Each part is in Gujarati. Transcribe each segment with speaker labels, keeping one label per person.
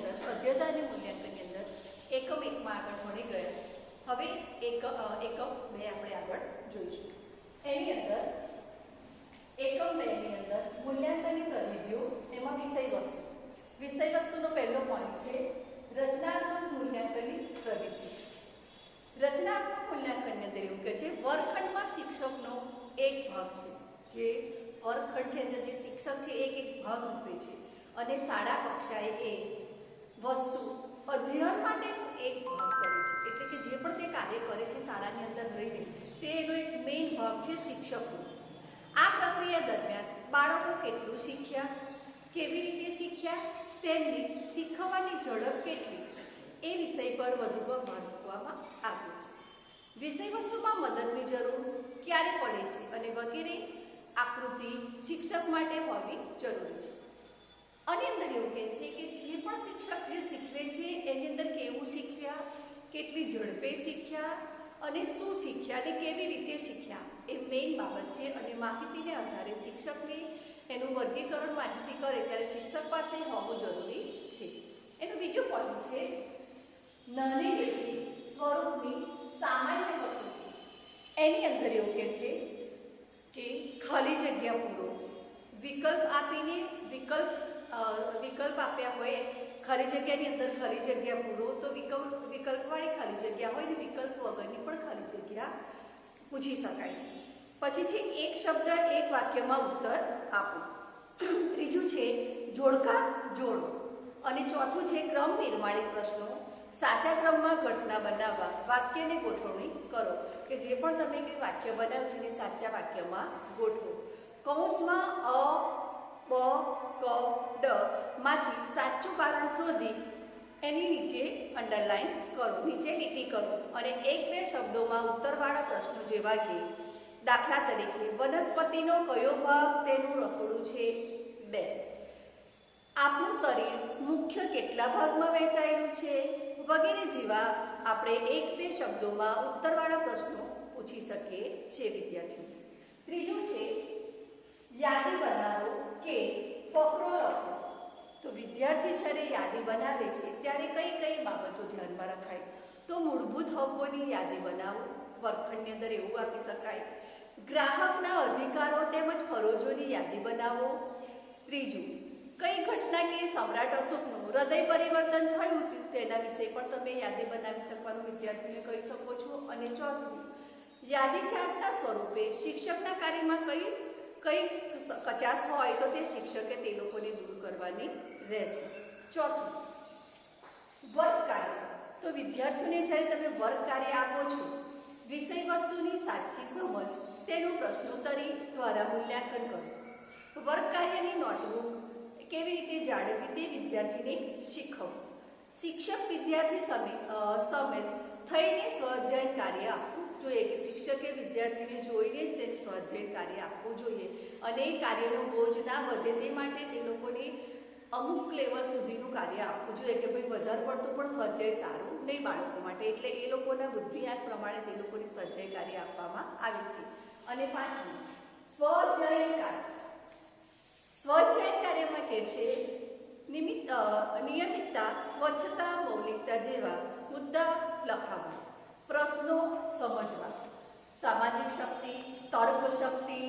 Speaker 1: अंदर अध्ययता અને મૂલ્યાંકનની અંદર એકમ 1 માં આગળ ભણી ગયા. હવે એકમ 2 આપણે આગળ જોઈશું. એની અંદર એકમ 2 ની અંદર મૂલ્યાંકનની પ્રવિધિઓ, એમાં વિષય વસ્તુનો પહેલો પોઈન્ટ છે રચનાત્મક મૂલ્યાંકનની પ્રવિધિ. રચનાત્મક મૂલ્યાંકનની અંદર એવું કહે છે વર્ગખંડમાં શિક્ષકનો એક ભાગ છે, જે વર્ગખંડ છે અંદર જે શિક્ષક છે એક ભાગ રૂપે છે અને શાળા કક્ષાએ એ વસ્તુ અધ્યયન માટે એક ભાગ કરે છે. એટલે કે જે પણ તે કાર્ય કરે છે શાળાની અંદર રહીને તે એનો એક મેઇન ભાગ છે શિક્ષકનો. આ પ્રક્રિયા દરમિયાન બાળકો કેટલું શીખ્યા, કેવી રીતે શીખ્યા, તેમની શીખવાની ઝડપ કેટલી, એ વિષય પર વધુ ભાર મૂકવામાં આવ્યો છે. વિષય વસ્તુમાં મદદની જરૂર ક્યારે પડે છે અને વગેરે આકૃતિ શિક્ષક માટે હોવી જરૂરી છે. આની અંદર એવું કહે છે કે જે પણ શિક્ષક જે શીખવે છે એની અંદર કેવું શીખ્યા, કેટલી ઝડપે શીખ્યા અને શું શીખ્યા અને કેવી રીતે શીખ્યા એ મેઇન બાબત છે. અને માહિતીને આધારે શિક્ષકને એનું વર્ગીકરણ માહિતી કરે ત્યારે શિક્ષક પાસે હોવું જરૂરી છે. એનો બીજો પોઈન્ટ છે નાની લેખી સ્વરૂપની સામાન્ય કસોટી. એની અંદર એવું કહે છે કે ખાલી જગ્યા પૂરો, વિકલ્પ આપીને વિકલ્પ આપ્યા હોય ખાલી જગ્યાની અંદર ખાલી જગ્યા પૂરો, તો વિકલ્પવાળી ખાલી જગ્યા હોય ને વિકલ્પ વગરની પણ ખાલી જગ્યા પૂછી શકાય છે. પછી છે એક શબ્દ એક વાક્યમાં ઉત્તર આપો. ત્રીજું છે જોડકા જોડો અને ચોથું છે ક્રમ નિર્માણિત પ્રશ્નો. સાચા ક્રમમાં ઘટના બનાવવા વાક્યને ગોઠવણી કરો, કે જે પણ તમે કંઈ વાક્ય બનાવ્યું છે એને સાચા વાક્યમાં ગોઠવો. કૌંસમાં અ, બ, ક, ડ માંથી સાચું કારણ શોધી એની નીચે અંડરલાઇન્સ કરો, નીચે લીટી કરો અને 1-2 શબ્દોમાં ઉત્તરવાળા પ્રશ્નો જેવા કે દાખલા તરીકે વનસ્પતિનો કયો ભાગ તેનું રસોડું છે 2, આપનું શરીર મુખ્ય કેટલા ભાગમાં વહેંચાયેલું છે વગેરે જેવા આપણે 1-2 શબ્દોમાં ઉત્તરવાળા પ્રશ્નો પૂછી શકીએ છીએ વિદ્યાર્થીઓ. ત્રીજું છે યાદી બનાવો કે ફકરો લખો. તો વિદ્યાર્થી જ્યારે યાદી બનાવે છે ત્યારે કઈ કઈ બાબતો ધ્યાનમાં રખાય? તો મૂળભૂત હકોની યાદી બનાવો, વર્ગખંડની અંદર એવું આપી શકાય. ગ્રાહકના અધિકારો તેમજ ફરજોની યાદી બનાવો. ત્રીજું, કઈ ઘટના કે સમ્રાટ અશોકનું હૃદય પરિવર્તન થયું તેના વિશે પણ તમે યાદી બનાવી શકવાનું વિદ્યાર્થીને કહી શકો છો. અને ચોથું, યાદી ચાર્ટના સ્વરૂપે શિક્ષકના કાર્યમાં કઈ કચાશ હોય તો તે શિક્ષકે તે લોકોને દૂર કરવાની રહેશે. ચોથું, વર્ગ કાર્ય. તો વિદ્યાર્થીઓને જ્યારે તમે વર્ગ કાર્ય આપો છો વિષય વસ્તુની સાચી સમજ તેનું પ્રશ્નોત્તરી દ્વારા મૂલ્યાંકન કરો. વર્ગ કાર્યની નોટબુક કેવી રીતે જાળવવી તે વિદ્યાર્થીને શીખવો. શિક્ષક વિદ્યાર્થી સમેત થઈને સ્વાધ્યાયન કાર્ય આપવું જોઈએ, કે શિક્ષકે વિદ્યાર્થીને જોઈને જ તેનું સ્વાધ્યાયન કાર્ય આપવું જોઈએ અને એ કાર્યનો બોજ ના વધે તે માટે તે લોકોને અમુક લેવલ સુધીનું કાર્ય આપવું જોઈએ, કે ભાઈ વધારે પડતું પણ સ્વાધ્યાય સારું નહીં બાળકો માટે. એટલે એ લોકોના બુદ્ધિઆંક પ્રમાણે તે લોકોને સ્વાધ્યાય કાર્ય આપવામાં આવે છે. અને પાંચમું, સ્વાધ્યાયન કાર્ય. સ્વાધ્યાયન કાર્યમાં કહે છે નિયમિતતા, સ્વચ્છતા, મૌલિકતા જેવા મુદ્દા લખાવવા, પ્રશ્નો સમજવા, સામાજિક શક્તિ, તર્ક શક્તિ,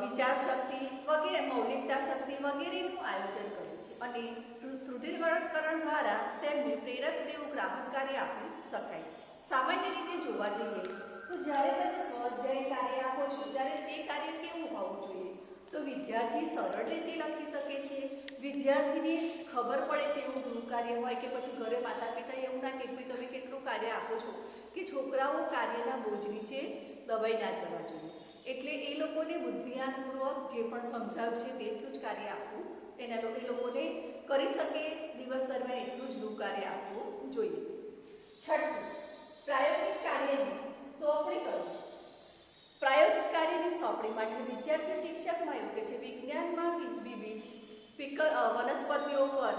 Speaker 1: વિચાર શક્તિ વગેરે, મૌલિકતા શક્તિ વગેરેનું આયોજન કર્યું છે. અને સુદૃઢીકરણ દ્વારા તેમને પ્રેરક તેવું ગ્રાહક કાર્ય આપી શકાય. સામાન્ય રીતે જોવા જઈએ તો જ્યારે તમે સ્વાધ્યાય કાર્ય આપો છો ત્યારે તે કાર્ય કેવું હોવું જોઈએ? તો વિદ્યાર્થી સરળ રીતે લખી શકે છે, વિદ્યાર્થીને ખબર પડે તેવું ગૃહ કાર્ય હોય, કે પછી ઘરે માતા પિતા એવું ના કે તમે કેટલું કાર્ય આપો છો કે છોકરાઓ કાર્યના બોજ નીચે દબાઈ ના જવા જોઈએ. એટલે એ લોકોને બુદ્ધિઆંકપૂર્વક જે પણ સમજાવ્યું છે તેટલું જ કાર્ય આપવું, એ લોકોને કરી શકે દિવસ દરમિયાન એટલું જ ગૃહ કાર્ય આપવું જોઈએ. છઠ્ઠું, પ્રાયોગિક કાર્યની સોંપણી કરવી. પ્રાયોગિક કાર્યની સોંપણી માટે વિદ્યાર્થી શિક્ષકમાં એવું કે છે વિજ્ઞાનમાં વિવિધ વનસ્પતિઓ પર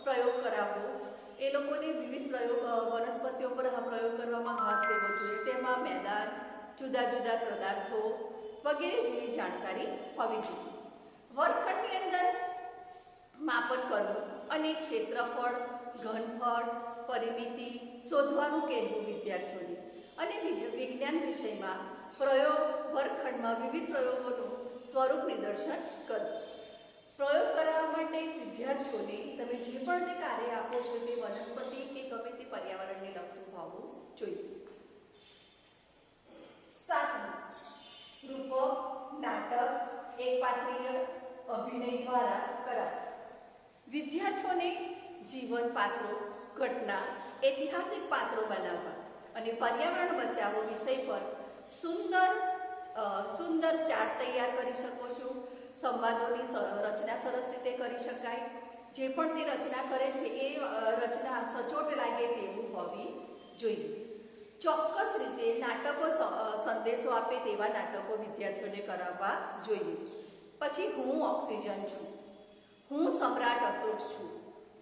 Speaker 1: પ્રયોગ કરાવવો. એ લોકોને વિવિધ વનસ્પતિઓ પર પ્રયોગ કરવામાં હાથ લેવો જોઈએ. તેમાં મેદાન, જુદા જુદા પદાર્થો વગેરે જેવી જાણકારી હોવી જોઈએ. વર્ગખંડની અંદર માપન કરવું અને ક્ષેત્રફળ, ઘનફળ, પરિમિતિ શોધવાનું કહેવું વિદ્યાર્થીઓને. અને વિજ્ઞાન વિષયમાં પ્રયોગ વર્ગખંડમાં વિવિધ પ્રયોગોનું સ્વરૂપ નિદર્શન કરવું. પ્રયોગ કરવા માટે વિદ્યાર્થીઓને તમે જે પણ તે કાર્ય આપો છો તે વનસ્પતિ કે ગમે તે પર્યાવરણને લગતું હોવું જોઈએ. 7 રૂપક નાટક એકપાત્રીય અભિનય દ્વારા કરાય. વિદ્યાર્થીઓને જીવન પાત્રો, ઘટના, ઐતિહાસિક પાત્રો બનાવવા અને પર્યાવરણ બચાવો વિષય પર સુંદર ચાર્ટ તૈયાર કરી શકો છો. સંવાદોની રચના સરસ રીતે કરી શકાય. જે પણ તે રચના કરે છે એ રચના સચોટ લાગે તેવું હોવી જોઈએ. ચોક્કસ રીતે નાટકો સંદેશો આપે તેવા નાટકો વિદ્યાર્થીઓને કરાવવા જોઈએ. પછી હું ઓક્સિજન છું, હું સમ્રાટ અશોક છું,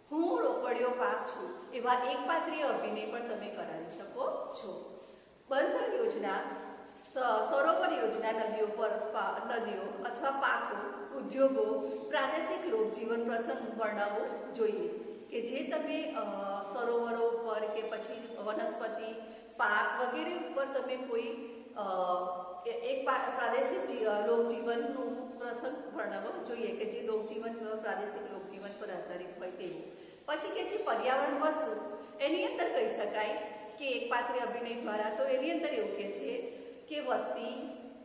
Speaker 1: હું રોકડિયો પાક છું એવા એકપાત્રીય અભિનય પણ તમે કરાવી શકો છો. બંદર યોજના, સરોવર યોજના, નદીઓ અથવા પાકો, ઉદ્યોગો, પ્રાદેશિક લોકજીવન પ્રસંગ વર્ણવવો જોઈએ કે જે તમે સરોવરો ઉપર કે પછી વનસ્પતિ, પાક વગેરે ઉપર તમે કોઈ એક પ્રાદેશિક લોકજીવનનું પ્રસંગ વર્ણવવો જોઈએ કે જે લોકજીવન પ્રાદેશિક લોકજીવન પર આધારિત હોય તેવું. પછી કે જે પર્યાવરણ વસ્તુ એની અંદર કહી શકાય કે એકપાત્રીય અભિનય દ્વારા તો એની અંદર એવું કે છે કે વસ્તી,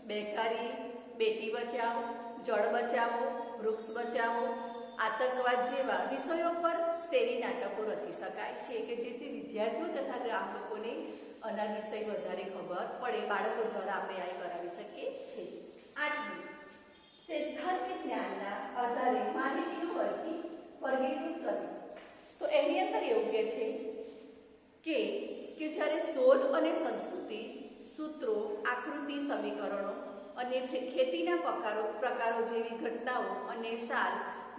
Speaker 1: બેકારી, બેટી બચાવો, જળ બચાવો, વૃક્ષ બચાવો, આતંકવાદ જેવા વિષયો પર શેરી નાટકો રચી શકાય છે કે જેથી વિદ્યાર્થીઓ તથા ગ્રામ લોકોને આના વિષય વધારે ખબર પડે. બાળકો દ્વારા આપણે આ કરાવી શકીએ છીએ. 8 સૈદ્ધાંતિક જ્ઞાનના આધારે માહિતીનું વર્ગીકૃત કરવું. તો એની અંદર એવું કે છે કે જ્યારે શોધ અને સંસ્કૃતિ, સૂત્રો, આકૃતિ, સમીકરણો અને ખેતીના પ્રકારો જેવી ઘટનાઓ અને સાલ,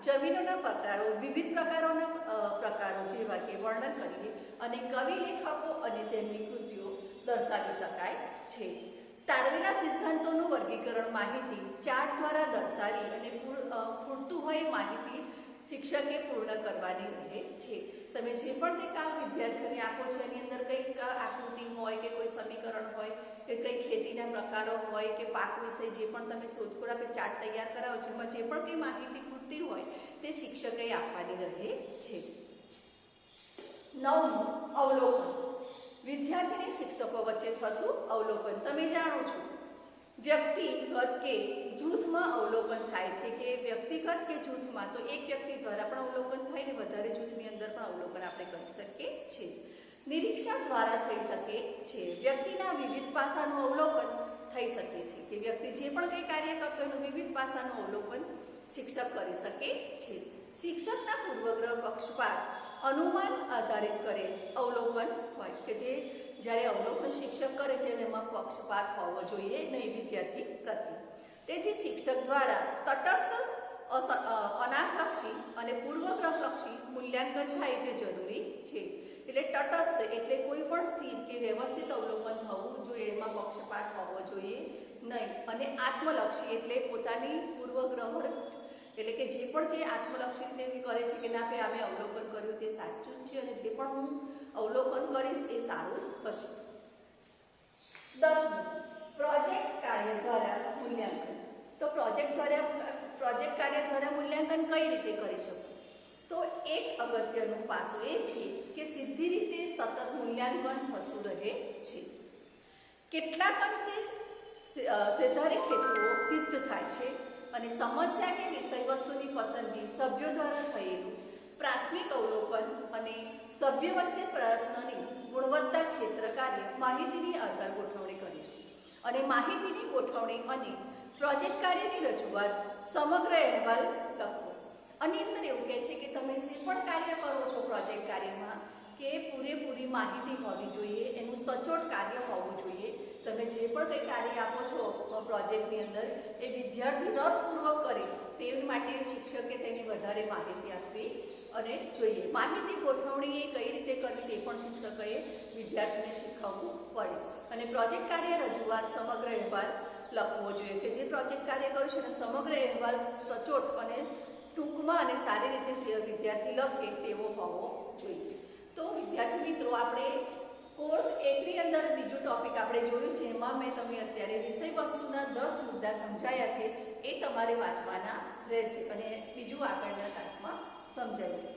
Speaker 1: જમીનોના પ્રકારો, વિવિધ પ્રકારો જેવા કે વર્ણન કરીએ અને કવિ, લેખકો અને તેમની કૃતિઓ દર્શાવી શકાય છે. તારવેલા સિદ્ધાંતોનું વર્ગીકરણ માહિતી ચાર્ટ દ્વારા દર્શાવી અને પૂરતું હોય માહિતી શિક્ષકે પૂર્ણ કરવાની રહે છે. તમે જે પણ તે કામ વિદ્યાર્થીઓને આપો છો એની અંદર કંઈક આકૃતિ હોય કે કોઈ સમીકરણ હોય કે કંઈ ખેતીના પ્રકારો હોય કે પાક વિશે જે પણ તમે શોધખોળ આપે ચાર્ટ તૈયાર કરાવો છો એમાં જે પણ કંઈ માહિતી ખૂટતી હોય તે શિક્ષકે આપવાની રહે છે. 9 અવલોકન. વિદ્યાર્થીને શિક્ષકો વચ્ચે થતું અવલોકન. તમે જાણો છો વ્યક્તિગત કે જૂથમાં અવલોકન થાય છે કે વ્યક્તિગત કે જૂથમાં તો એક વ્યક્તિ દ્વારા પણ અવલોકન થાય ને વધારે જૂથની અંદર પણ અવલોકન આપણે કરી શકીએ છીએ. નિરીક્ષણ દ્વારા થઈ શકે છે. વ્યક્તિના વિવિધ પાસાનું અવલોકન થઈ શકે છે કે વ્યક્તિ જે પણ કંઈ કાર્ય કરતો એનું વિવિધ પાસાનું અવલોકન શિક્ષક કરી શકે છે. શિક્ષકના પૂર્વગ્રહ, પક્ષપાત, અનુમાન આધારિત કરે અવલોકન હોય કે જે જ્યારે અવલોકન શિક્ષક કરે ત્યારે એમાં પક્ષપાત હોવો જોઈએ નહીં વિદ્યાર્થી પ્રત્યે. તેથી શિક્ષક દ્વારા તટસ્થ, અનાથલક્ષી અને પૂર્વગ્રહલક્ષી મૂલ્યાંકન થાય તે જરૂરી છે. એટલે તટસ્થ એટલે કોઈ પણ સ્થિર કે વ્યવસ્થિત અવલોકન થવું જોઈએ, એમાં પક્ષપાત હોવો જોઈએ નહીં. અને આત્મલક્ષી એટલે પોતાની પૂર્વગ્રહ એટલે કે જે પણ જે આત્મલક્ષી રીતે કરે છે કે ના ભાઈ અમે અવલોકન કર્યું તે સાચું જ છે અને જે પણ હું અવલોકન કરીશ એ સારું જ થશે. 10 પ્રોજેક્ટ કાર્ય દ્વારા મૂલ્યાંકન. તો પ્રોજેક્ટ કાર્ય દ્વારા મૂલ્યાંકન કઈ રીતે કરી શકું? તો એક અગત્યનું પાસું એ છે કે સીધી રીતે સતત મૂલ્યાંકન થતું રહે છે. કેટલાક અંશે સૈદ્ધાંતિક હેતુઓ સિદ્ધ થાય છે અને સમસ્યા કે વિષય વસ્તુની પસંદગી સભ્યો દ્વારા થયેલું પ્રાથમિક અવલોકન અને સભ્ય વચ્ચે પ્રયત્નની ગુણવત્તા ક્ષેત્ર કાર્ય માહિતીની આધાર ગોઠવણી કરે છે. અને માહિતીની ગોઠવણી અને પ્રોજેક્ટ કાર્યની રજૂઆત સમગ્ર અહેવાલ લખવો. આની અંદર એવું કહે છે કે તમે જે પણ કાર્ય કરો છો પ્રોજેક્ટ કાર્યમાં કે પૂરેપૂરી માહિતી હોવી જોઈએ, એનું સચોટ કાર્ય હોવું જોઈએ. તમે જે પણ કંઈ કાર્ય આપો છો પ્રોજેક્ટની અંદર એ વિદ્યાર્થી રસપૂર્વક કરે તે માટે શિક્ષકે તેની વધારે માહિતી આપવી અને જોઈએ. માહિતી ગોઠવણી એ કઈ રીતે કરવી તે પણ શિક્ષકોએ વિદ્યાર્થીને શીખવવું પડે. અને પ્રોજેક્ટ કાર્ય રજૂઆત સમગ્ર અહેવાલ લખવો જોઈએ કે જે પ્રોજેક્ટ કાર્ય કર્યું છે એને સમગ્ર અહેવાલ સચોટ અને ટૂંકમાં અને સારી રીતે વિદ્યાર્થી લખે તેવો હોવો જોઈએ. તો વિદ્યાર્થી મિત્રો, આપણે કોર્સ 1 ની અંદર બીજું ટોપિક આપણે જોયું છે. એમાં મેં તમને અત્યારે વિષય વસ્તુના 10 મુદ્દા સમજાયા છે. એ તમારે વાંચવાના રહેશે અને બીજું આગળના ક્લાસમાં સમજાવીશ.